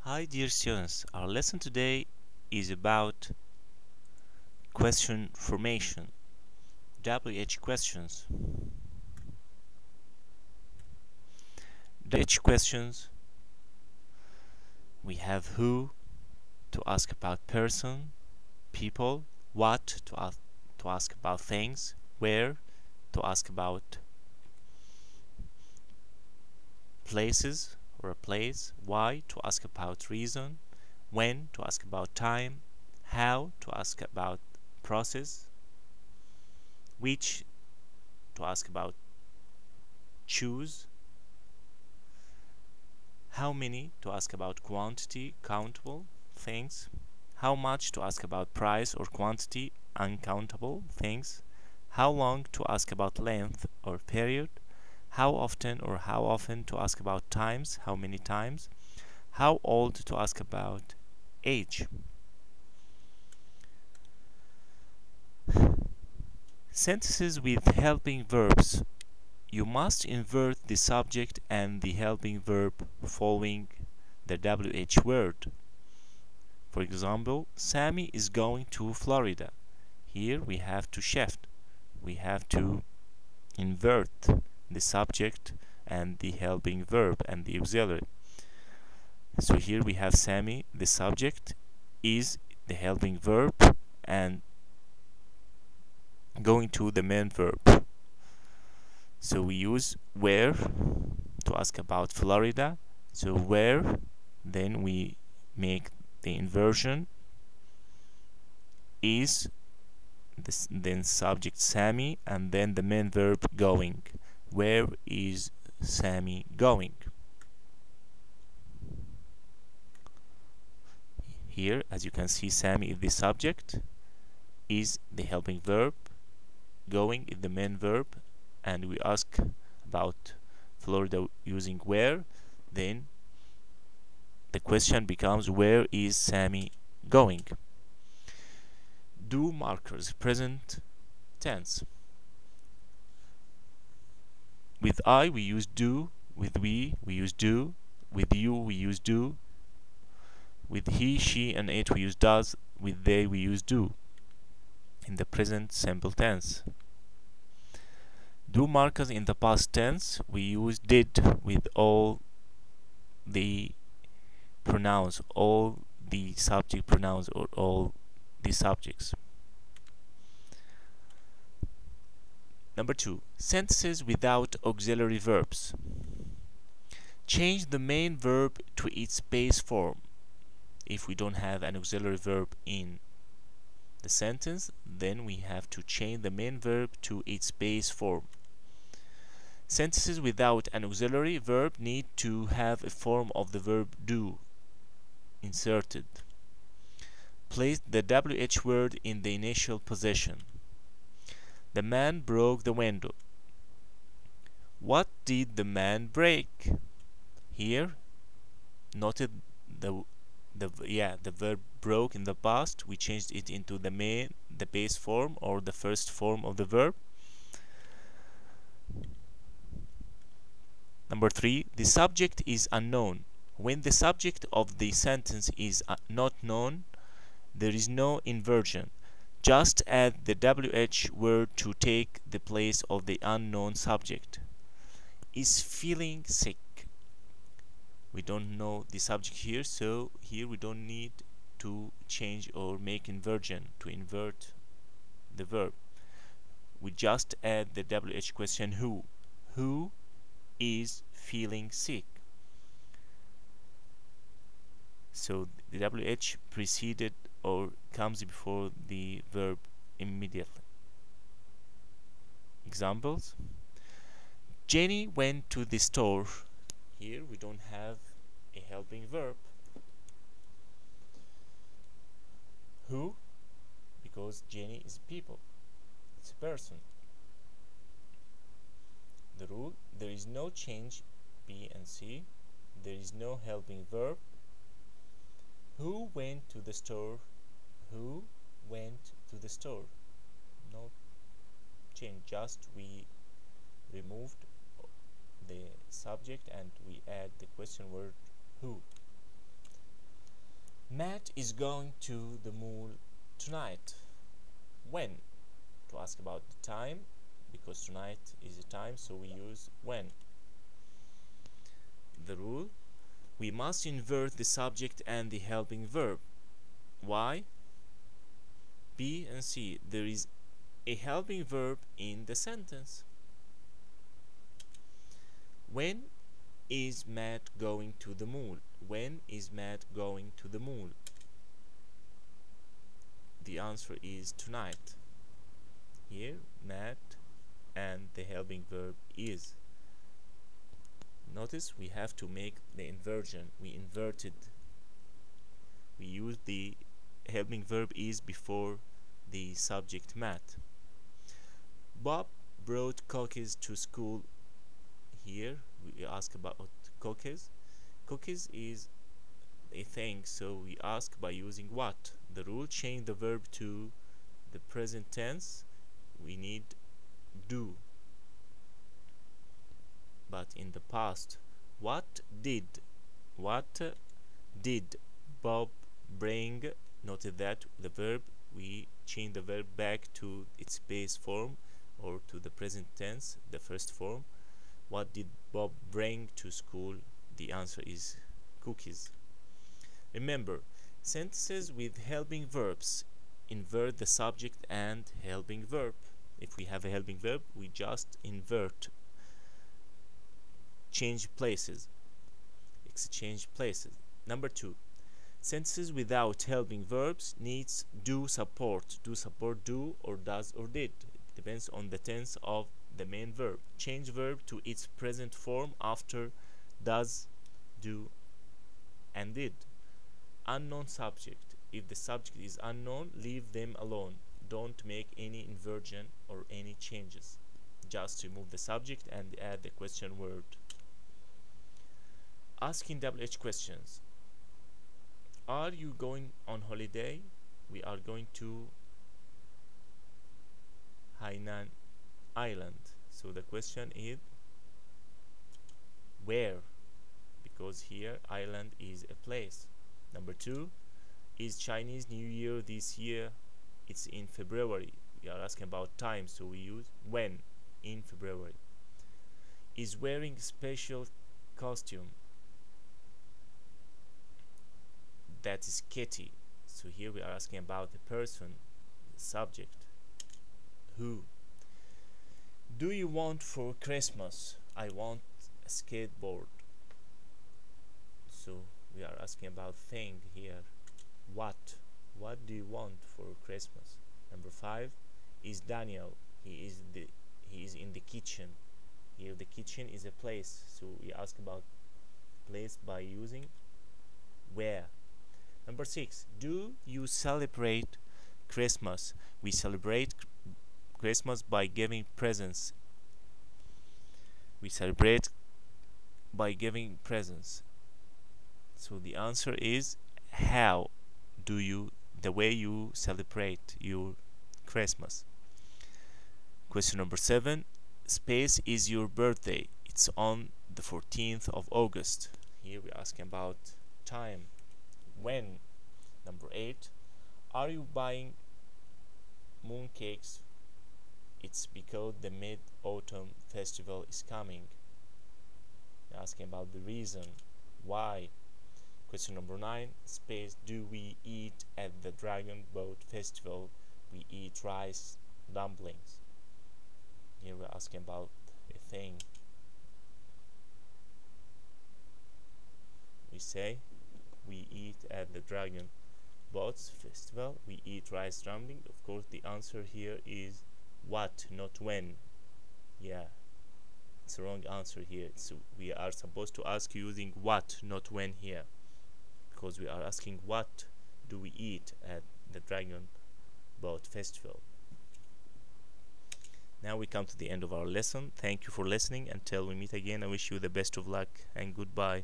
Hi dear students, our lesson today is about question formation, WH questions. WH questions, we have who to ask about person, people, what to ask about things, where to ask about places or a place, why to ask about reason, when to ask about time, how to ask about process, which to ask about choose, how many to ask about quantity, countable things, how much to ask about price or quantity, uncountable things, how long to ask about length or period, how often to ask about times, how many times, how old to ask about age. Sentences with helping verbs. You must invert the subject and the helping verb following the WH word. For example, Sammy is going to Florida. Here we have to shift. We have to invert the subject and the helping verb and the auxiliary. So here we have Sammy, the subject is the helping verb, and going to the main verb. So we use where to ask about Florida. So where, then we make the inversion, is this, then subject Sammy, and then the main verb going. Where is Sammy going? Here, as you can see, Sammy is the subject, is the helping verb, going is the main verb, and we ask about Florida using where. Then the question becomes, where is Sammy going? Do markers, present tense. With I we use do, with we use do, with you we use do, with he, she, and it we use does, with they we use do. In the present simple tense. Do markers in the past tense, we use did with all the pronouns, all the subject pronouns, or all the subjects. Number 2. Sentences without auxiliary verbs. Change the main verb to its base form. If we don't have an auxiliary verb in the sentence, then we have to change the main verb to its base form. Sentences without an auxiliary verb need to have a form of the verb do inserted. Place the WH word in the initial position. The man broke the window. What did the man break? Here, noted the verb broke in the past. We changed it into the base form or the first form of the verb. Number 3, the subject is unknown. When the subject of the sentence is not known, there is no inversion. Just add the WH word to take the place of the unknown subject. Is feeling sick. We don't know the subject here, so here we don't need to change or make inversion to invert the verb. We just add the WH question who. Who is feeling sick? So the WH preceded or comes before the verb immediately. Examples. Jenny went to the store. Here we don't have a helping verb. Who? Because Jenny is people. It's a person. The rule, there is no change, B and C. There is no helping verb. Who went to the store? Who went to the store? No change, just we removed the subject and we add the question word who. Matt is going to the mall tonight. When? To ask about the time, because tonight is the time, so we use when. The rule: we must invert the subject and the helping verb. Why? B and C. There is a helping verb in the sentence. When is Matt going to the mall? When is Matt going to the mall? The answer is tonight. Here, Matt and the helping verb is. Notice we have to make the inversion. We inverted. We used the helping verb is before the subject Matt. Bob brought cookies to school. Here we ask about cookies. Cookies is a thing, so we ask by using what. The rule: change the verb to the present tense. We need do. But in the past, what did Bob bring? Notice that the verb, we change the verb back to its base form or to the present tense, the first form. What did Bob bring to school? The answer is cookies. Remember, sentences with helping verbs invert the subject and helping verb. If we have a helping verb, we just invert, change places, exchange places. Number 2, sentences without helping verbs needs do support. Do support do or does or did. It depends on the tense of the main verb. Change verb to its present form after does, do, and did. Unknown subject. If the subject is unknown, leave them alone. Don't make any inversion or any changes. Just remove the subject and add the question word. Asking WH questions. Are you going on holiday? We are going to Hainan Island. So the question is where? Because here island is a place. Number 2, is Chinese New Year this year? It's in February. We are asking about time, so we use when, in February. Is wearing special costume? That is Kitty. So here we are asking about the person, the subject. Who? Do you want for Christmas? I want a skateboard. So we are asking about thing here. What? What do you want for Christmas? Number 5, is Daniel? He is in the kitchen. Here the kitchen is a place, so we ask about place by using where. Number 6, do you celebrate Christmas? We celebrate Christmas by giving presents. We celebrate by giving presents. So the answer is how do you, the way you celebrate your Christmas. Question number 7, space is your birthday. It's on the 14th of August. Here we're asking about time. When? Number 8, are you buying mooncakes? It's because the Mid-Autumn Festival is coming. We're asking about the reason. Why? Question number 9, space, do we eat at the Dragon Boat Festival? We eat rice dumplings. Here we're asking about a thing. We say we eat at the Dragon Boats Festival. We eat rice dumpling. Of course, the answer here is what, not when. Yeah, it's the wrong answer here. So we are supposed to ask using what, not when here, because we are asking what do we eat at the Dragon Boat Festival. Now we come to the end of our lesson. Thank you for listening. Until we meet again, I wish you the best of luck and goodbye.